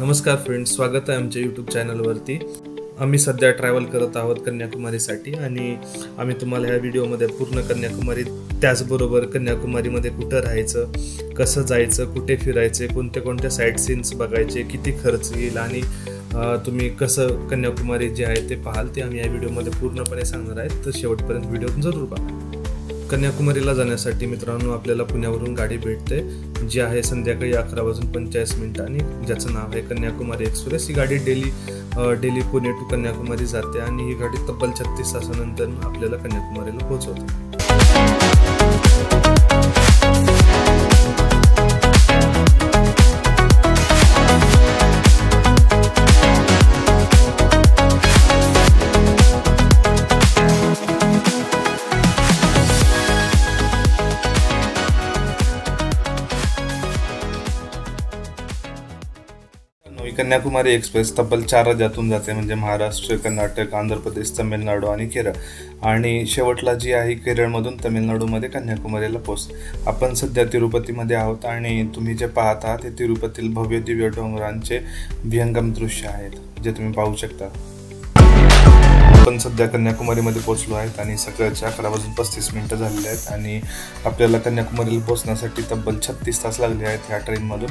नमस्कार फ्रेंड्स, स्वागत आहे आमच्या यूट्यूब चॅनलवरती। आम्ही सध्या ट्रॅव्हल करत आहोत कन्याकुमारीसाठी आणि आम्ही तुम्हाला ह्या व्हिडिओमध्ये पूर्ण कन्याकुमारी, त्याचबरोबर कन्याकुमारीमध्ये कुठं राहायचं, कसं जायचं, कुठे फिरायचे, कोणत्या साईट सीन्स बघायचे, किती खर्च येईल आणि तुम्ही कसं कन्याकुमारी जे आहे ते पाहाल ते आम्ही या व्हिडिओमध्ये पूर्णपणे सांगणार आहेत। तर शेवटपर्यंत व्हिडिओ जरूर पहा। कन्याकुमारीला जाण्यासाठी मित्रांनो आपल्याला पुण्यावरून गाडी भेटते, जी आहे संध्याकाळी 11:45 आणि ज्याचं नाव आहे कन्याकुमारी एक्सप्रेस। ही गाडी डेली पुणे टू कन्याकुमारी जाते आणि ही गाडी तब्बल 36 तासानंतर आपल्याला कन्याकुमारीला पोहोचवते। कन्याकुमारी एक्सप्रेस तब्बल 4 राज्यातून जाते, म्हणजे महाराष्ट्र, कर्नाटक, आंध्र प्रदेश, तामिळनाडू आणि केरळ, आणि शेवटला जी आहे केरळमधून तामिळनाडूमध्ये कन्याकुमारीला पोहोचते। आपण सध्या तिरुपतीमध्ये आहोत आणि तुम्ही जे पाहत आहात ते तिरुपतीतील भव्य दिव्य डोंगरांचे विहंगम दृश्य आहेत, जे तुम्ही पाहू शकता। आपण सध्या कन्याकुमारीमध्ये पोहोचलो आहेत आणि सकाळचे 11:35 झालेले आहेत आणि आपल्याला कन्याकुमारीला पोहोचण्यासाठी तब्बल 36 तास लागले आहेत ह्या ट्रेनमधून।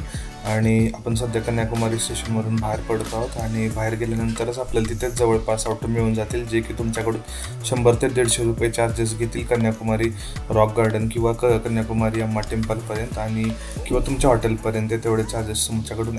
आणि आपण सध्या कन्याकुमारी स्टेशनमधून बाहेर पडत आहोत आणि बाहेर गेल्यानंतरच आपल्याला तिथेच जवळपास ऑटो मिळून जातील, जे की तुमच्याकडून 100 ते 150 रुपये चार्जेस घेतील कन्याकुमारी रॉक गार्डन किंवा कन्याकुमारी अम्मा टेम्पलपर्यंत, आणि किंवा तुमच्या हॉटेलपर्यंत तेवढे चार्जेस तुमच्याकडून।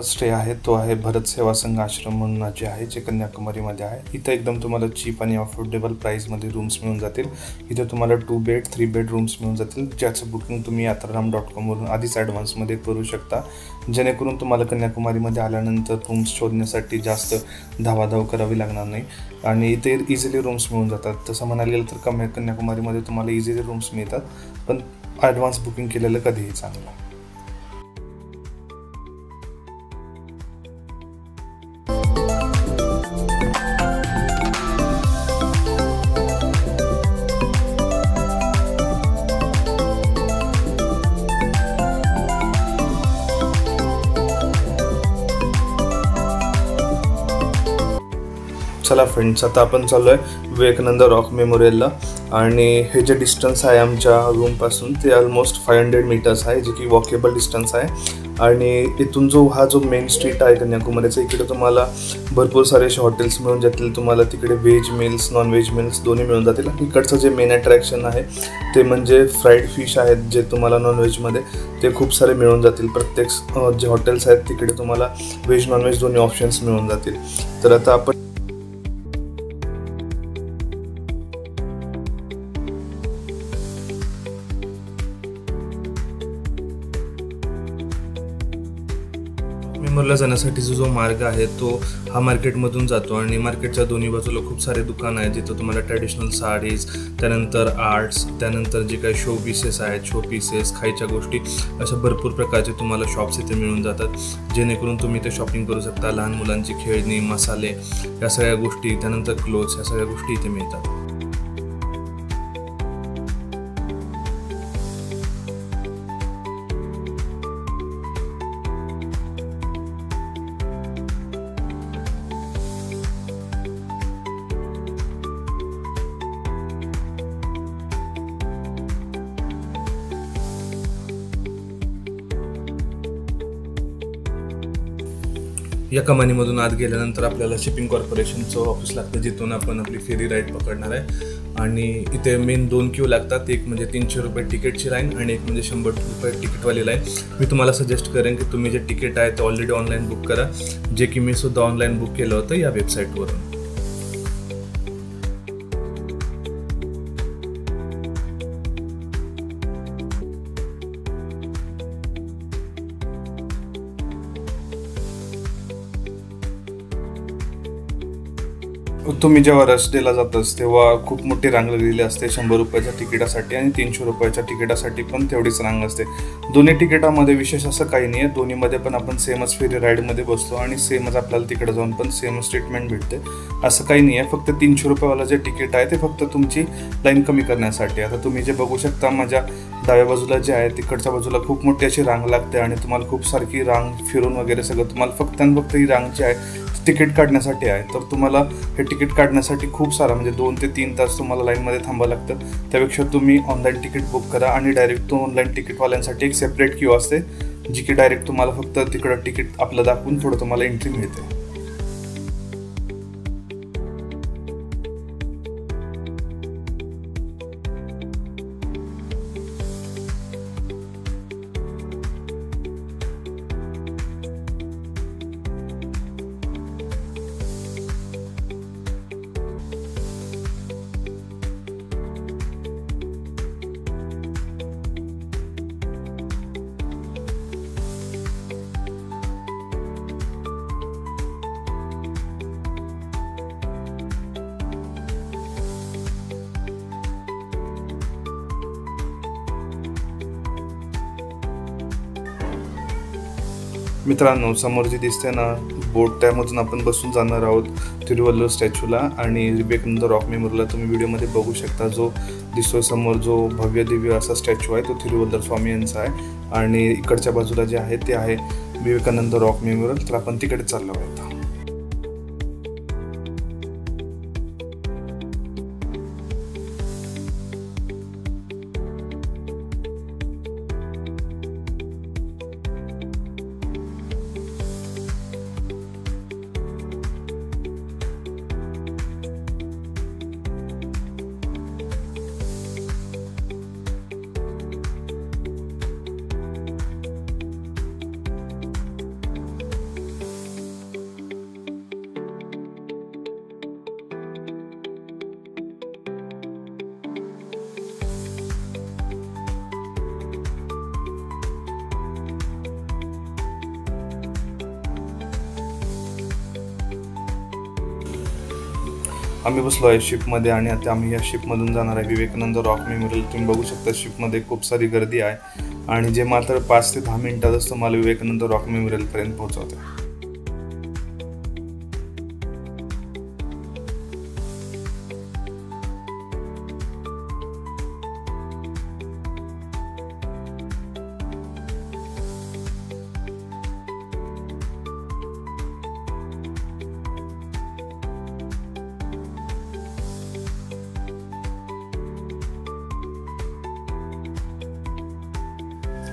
स्टे आहे तो आहे भरत सेवा संघ आश्रम म्हणून जे आहे, जे कन्याकुमारीमध्ये आहे। इथे एकदम तुम्हाला चीप आणि अफोर्डेबल प्राइसमध्ये रूम्स मिळून जातील। इथे तुम्हाला 2 बेड 3 बेड रूम्स मिळून जातील, ज्याचं बुकिंग तुम्ही यात्राराम.com वरून आधीच ॲडव्हान्समध्ये करू शकता, जेणेकरून तुम्हाला कन्याकुमारीमध्ये आल्यानंतर रूम्स शोधण्यासाठी जास्त धावाधाव करावी लागणार नाही आणि इथे इझिली रूम्स मिळून जातात। तसं म्हणायला गेलं तर कन्याकुमारीमध्ये तुम्हाला इझिली रूम्स मिळतात, पण ॲडव्हान्स बुकिंग केलेलं कधीही चांगलं। चला फ्रेंड्स, आता आपण चालू आहे विवेकानंद रॉक मेमोरियलला आणि हे जे डिस्टन्स आहे आमच्या रूमपासून ते ऑलमोस्ट 500 मीटर्स आहे, जे की वॉकेबल डिस्टन्स आहे। आणि इथून जो मेन स्ट्रीट आहे कन्याकुमारीचा, इकडे तुम्हाला भरपूर सारे असे हॉटेल्स मिळून जातील। तुम्हाला तिकडे veg mills, non veg mills दोन्ही मिळून जातील। इकडचं जे मेन अट्रॅक्शन आहे ते म्हणजे फ्राईड फिश आहेत, जे तुम्हाला नॉन व्हेजमध्ये ते खूप सारे मिळून जातील। प्रत्येक जे हॉटेल्स आहेत तिकडे तुम्हाला व्हेज नॉन व्हेज दोन्ही ऑप्शन्स मिळून जातील। तर आता आपण मेमोरियलला जाण्यासाठी जो मार्ग आहे तो हा मार्केटमधून जातो आणि मार्केटच्या दोन्ही बाजूला खूप सारे दुकान आहेत, जिथं तुम्हाला ट्रॅडिशनल साडीज, त्यानंतर आर्ट्स, त्यानंतर जे काही शो पीसेस आहेत, खायच्या गोष्टी, अशा भरपूर प्रकारचे तुम्हाला शॉप्स इथे मिळून जातात, जेणेकरून तुम्ही इथे शॉपिंग करू शकता। लहान मुलांची खेळणी, मसाले, या सगळ्या गोष्टी, त्यानंतर क्लोथ्स, या सगळ्या गोष्टी इथे मिळतात। या कमानीमधून आत गेल्यानंतर आपल्याला शिपिंग कॉर्पोरेशनचं ऑफिस लागतं, जिथून आपण आपली फेरी राईड पकडणार आहे। आणि इथे मेन 2 क्यू लागतात, एक म्हणजे 300 रुपये तिकीटची लाईन आणि एक म्हणजे 100 रुपये तिकीटवाली लाईन। मी तुम्हाला सजेस्ट करेन की तुम्ही जे तिकीट आहे ते ऑलरेडी ऑनलाईन बुक करा, जे की मी सुद्धा ऑनलाईन बुक केलं होतं या वेबसाईटवरून। तुम्ही जेव्हा रश डेला जातास तेव्हा खूप मोठी रांग लागलेली असते 100 रुपयाच्या तिकिटासाठी आणि 300 रुपयाच्या तिकिटासाठी पण तेवढीच रांग असते. दोन्ही तिकिटामध्ये विशेष असं काही नाही आहे. दोन्हीमध्ये पण आपण सेमच फेरी राईडमध्ये बसतो आणि सेमच आपल्याला तिकडे जाऊन पण सेमच ट्रीटमेंट भेटते. असं काही नाही आहे. फक्त 300 रुपयेवाला जे तिकीट आहे ते फक्त तुमची लाईन कमी करण्यासाठी. आता तुम्ही जे बघू शकता माझ्या डाव्या बाजूला जे आहे तिकडच्या बाजूला खूप मोठी अशी रांग लागते आणि तुम्हाला खूप सारखी रांग फिरून वगैरे सगळं तुम्हाला फक्त आणि फक्त ही रांग जी आहे तिकीट काढण्यासाठी आहे. तर तुम्हाला हे तिकीट काढण्यासाठी खूप सारा म्हणजे 2 ते 3 तास तुम्हाला लाईनमध्ये थांबावं लागतं. त्यापेक्षा तुम्ही ऑनलाईन तिकीट बुक करा आणि डायरेक्ट तो ऑनलाईन तिकीटवाल्यांसाठी एक सेपरेट क्यू असते जी की डायरेक्ट तुम्हाला फक्त तिकडं तिकीट आपलं दाखवून पुढं तुम्हाला एंट्री मिळते. मित्रांनो, समोर जी दिसते ना बोट, त्यामधून आपण बसून जाणार आहोत तिरुवल्लुवर स्टॅच्यूला आणि विवेकानंद रॉक मेमोरियलला. तुम्ही व्हिडिओमध्ये बघू शकता जो दिसतोय समोर जो भव्य दिव्य असा स्टॅच्यू आहे तो तिरुवल्लुवर स्वामी यांचा आहे आणि इकडच्या बाजूला जे आहे ते आहे विवेकानंद रॉक मेमोरियल. तर आपण तिकडे चाललो आहोत. आम्ही बसलो आहे शिपमध्ये आणि आता आम्ही या शिपमधून जाणार आहे विवेकानंद रॉक मेमोरियल. तुम्ही बघू शकता शिपमध्ये खूप सारी गर्दी आहे आणि जे मात्र 5 ते 10 मिनिटातच तुम्हाला विवेकानंद रॉक मेमोरियलपर्यंत पोहोचवते.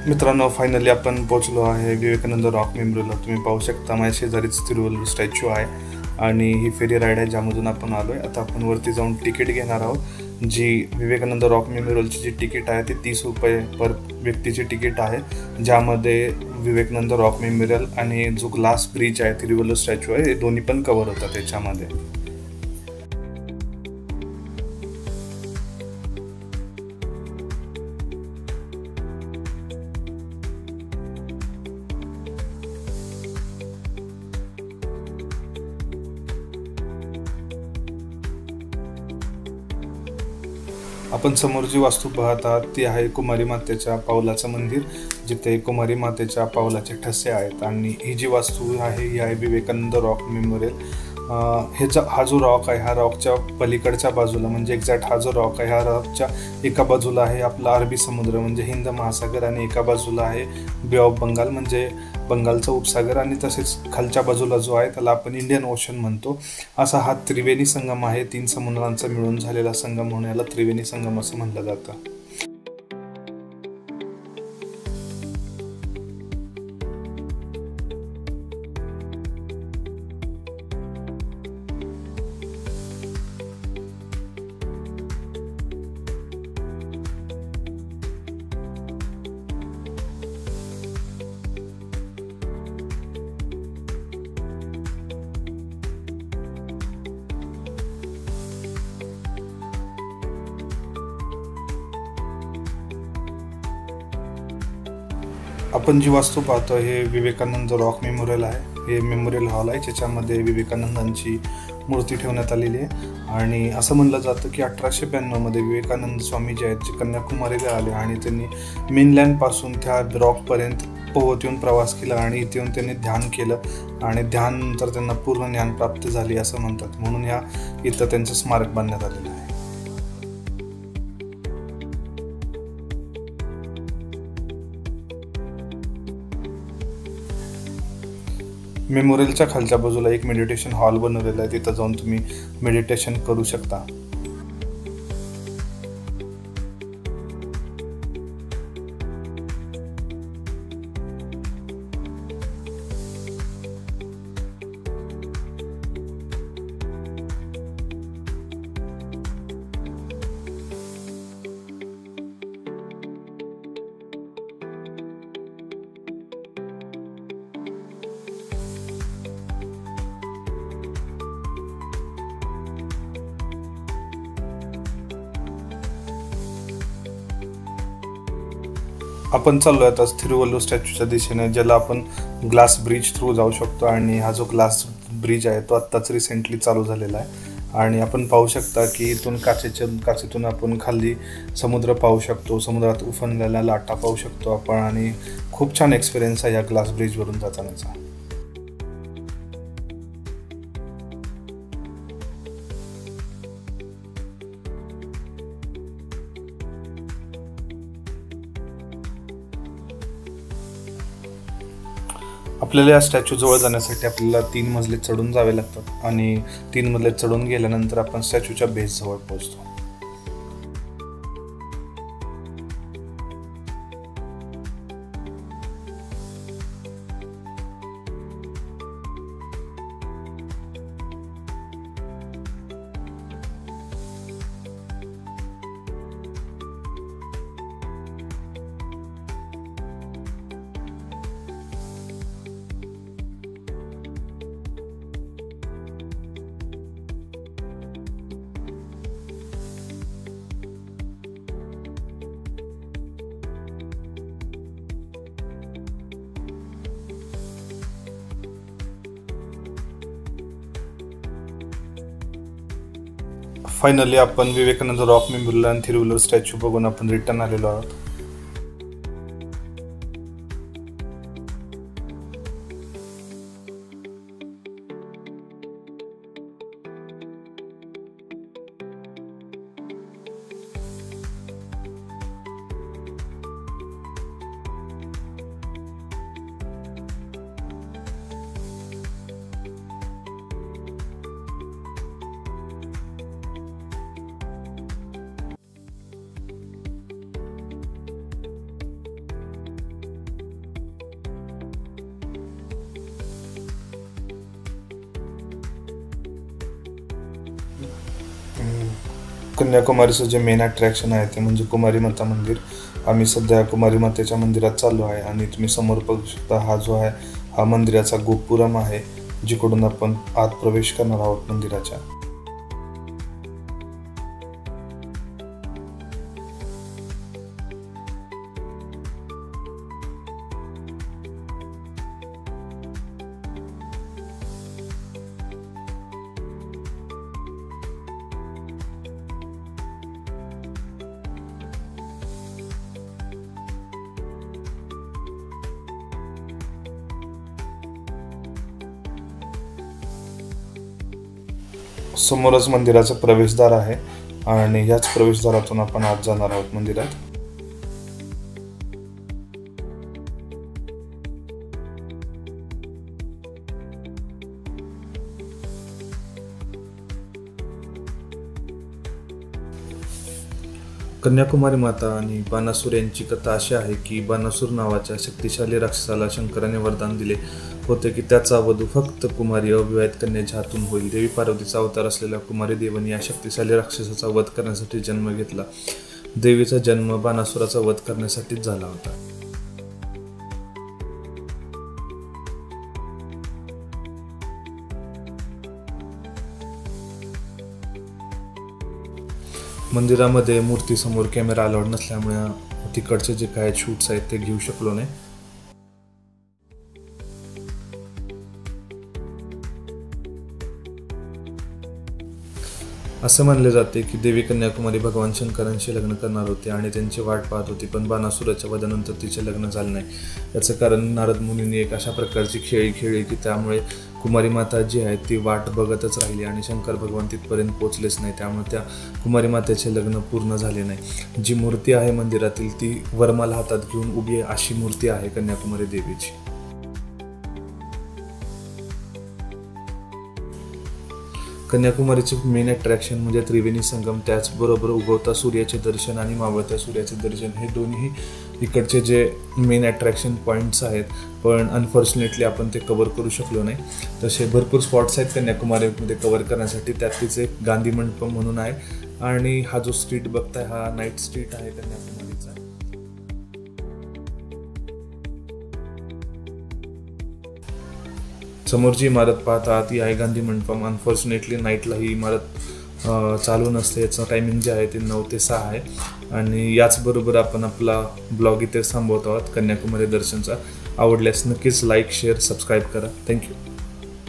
मित्रांनो, फायनली आपण पोहोचलो आहे विवेकानंद रॉक मेमोरियलला. तुम्ही पाहू शकता माझ्या शेजारीच तिरुवल्लुवर स्टॅच्यू आहे आणि ही फेरी राईड आहे ज्यामधून आपण आलो आहे. आता आपण वरती जाऊन तिकीट घेणार आहोत. जी विवेकानंद रॉक मेमोरियलची जी तिकीट आहे ती 30 रुपये पर व्यक्तीची तिकीट आहे, ज्यामध्ये विवेकानंद रॉक मेमोरियल आणि जो ग्लास ब्रिज आहे तिरुवल्लुवर स्टॅच्यू आहे हे दोन्ही पण कव्हर होतात त्याच्यामध्ये. आपण समोर जी वास्तू पाहत आहात ती आहे कुमारी मातेच्या पावलाचं मंदिर, जिथे कुमारी मातेच्या पावलाचे ठसे आहेत. आणि ही जी वास्तू आहे ही आहे विवेकानंद रॉक मेमोरियल. हा जो रॉक आहे, ह्या रॉकच्या पलीकडच्या बाजूला म्हणजे एक्झॅक्ट हा जो रॉक आहे ह्या रॉकच्या एका बाजूला आहे आपला अरबी समुद्र म्हणजे हिंद महासागर आणि एका बाजूला आहे बे ऑफ बंगाल म्हणजे बंगालचा उपसागर आणि तसेच खालच्या बाजूला जो आहे त्याला आपण इंडियन ओशन म्हणतो. असा हा त्रिवेणी संगम आहे. 3 समुद्रांचा मिळून झालेला संगम म्हणून याला त्रिवेणी संगम असं म्हटलं जातं. आपण जी वास्तू पाहतो हे विवेकानंद रॉक मेमोरियल आहे. हे मेमोरियल हॉल आहे ज्याच्यामध्ये विवेकानंदांची मूर्ती ठेवण्यात आलेली आहे. आणि असं म्हणलं जातं की 1892 विवेकानंद स्वामी जे आहेत जे कन्याकुमारीला आले आणि त्यांनी मेनलँडपासून त्या रॉकपर्यंत पोहत येऊन प्रवास केला आणि इथे येऊन त्यांनी ध्यान केलं आणि ध्याननंतर त्यांना पूर्ण ज्ञान प्राप्त झाले असं म्हणतात. म्हणून इथं त्यांचं स्मारक बांधण्यात आलेलं आहे. मेमोरियलच्या खालच्या बाजूला एक मेडिटेशन हॉल बनवलेला आहे, तिथं जाऊन तुम्ही मेडिटेशन करू शकता. आपण चाललोय आता थिरुवल्लूर स्टॅच्यूच्या दिशेने, ज्याला आपण ग्लास ब्रिज थ्रू जाऊ शकतो. आणि हा जो ग्लास ब्रिज आहे तो आत्ताच रिसेंटली चालू झालेला आहे. आणि आपण पाहू शकता की इथून काचेतून आपण खाली समुद्र पाहू शकतो, समुद्रात उफणलेल्या लाटा पाहू शकतो आपण. आणि खूप छान एक्सपिरियन्स आहे या ग्लास ब्रिजवरून जातानाचा. आपल्याला या स्टॅच्यू जवळ जाण्यासाठी आपल्याला 3 मजले चढून जावे लागतात आणि 3 मजले चढून गेल्यानंतर आपण स्टॅच्यूच्या बेस जवळ पोहोचतो. फायनली आपण विवेकानंद रॉक मेमोरियल आणि थिरुवल्लूर स्टॅच्यू बघून आपण रिटर्न आलेलो आहोत. कन्याकुमारीचं जे मेन अट्रॅक्शन आहे ते म्हणजे कुमारी माता मंदिर. आम्ही सध्या कुमारी मातेच्या मंदिरात चाललो आहे आणि तुम्ही समोर बघू शकता हा जो आहे हा मंदिराचा गोपुरम आहे, जिकडून आपण आत प्रवेश करणार आहोत मंदिराच्या. समोरच मंदिराचं प्रवेशद्वार आहे आणि याच प्रवेशद्वारातून आपण आत जाणार आहोत मंदिरात. कन्याकुमारी माता आणि बाणासूर यांची कथा अशी आहे की बाणासूर नावाच्या शक्तिशाली राक्षसाला शंकराने वरदान दिले होते की त्याचा वधू फक्त कुमारी अविवाहित कन्याच्या हातून होईल. देवी पार्वतीचा अवतार असलेल्या कुमारी देवाने या शक्तिशाली राक्षसाचा वध करण्यासाठी जन्म घेतला. देवीचा जन्म बाणासुराचा वध करण्यासाठीच झाला होता. मंदिरामध्ये मूर्तीसमोर कॅमेरा अलाउड नसल्यामुळे तिकडचे जे काय शूट्स आहेत ते घेऊ शकलो नाही. असं म्हणले जाते की देवी कन्याकुमारी भगवान शंकरांशी लग्न करणार होते आणि त्यांची वाट पाहत होती, पण बाणासुराच्या वधानंतर तिचे लग्न झालं नाही. याचं कारण नारद मुनींनी एक अशा प्रकारची खेळी खेळली की त्यामुळे कुमारी माता जी आहे ती वाट बघतच राहिली आणि शंकर भगवान तिथपर्यंत पोचलेच नाही. त्यामुळे त्या कुमारी मातेचे लग्न पूर्ण झाले नाही. जी मूर्ती आहे मंदिरातील ती वरमाला हातात घेऊन उभी आहे अशी मूर्ती आहे कन्याकुमारी देवीची. कन्याकुमारीचे मेन अट्रॅक्शन म्हणजे त्रिवेणी संगम, त्याचबरोबर उगवता सूर्याचे दर्शन आणि मावळत्या सूर्याचे दर्शन. हे दोन्ही इकडचे जे मेन अट्रॅक्शन पॉईंट्स आहेत, पण अनफॉर्च्युनेटली आपण ते कवर करू शकलो नाही. तसे भरपूर स्पॉट्स आहेत कन्याकुमारीमध्ये कवर करण्यासाठी. त्यातलीच एक गांधी मंडपम म्हणून आहे आणि हा जो स्ट्रीट बघताय हा नाईट स्ट्रीट आहे कन्याकुमारीचा. समोर जी इमारत पाहता ती आहे गांधी मंडपम. अनफॉर्च्युनेटली नाईटला ही इमारत चालू नसते. याचं टायमिंग जे आहे ते 9 ते 6 आहे. आणि याचबरोबर आपण आपला ब्लॉग इथे थांबवत आहोत कन्याकुमारी दर्शनचा. आवडल्यास नक्कीच लाईक, शेअर, सबस्क्राईब करा. थँक्यू.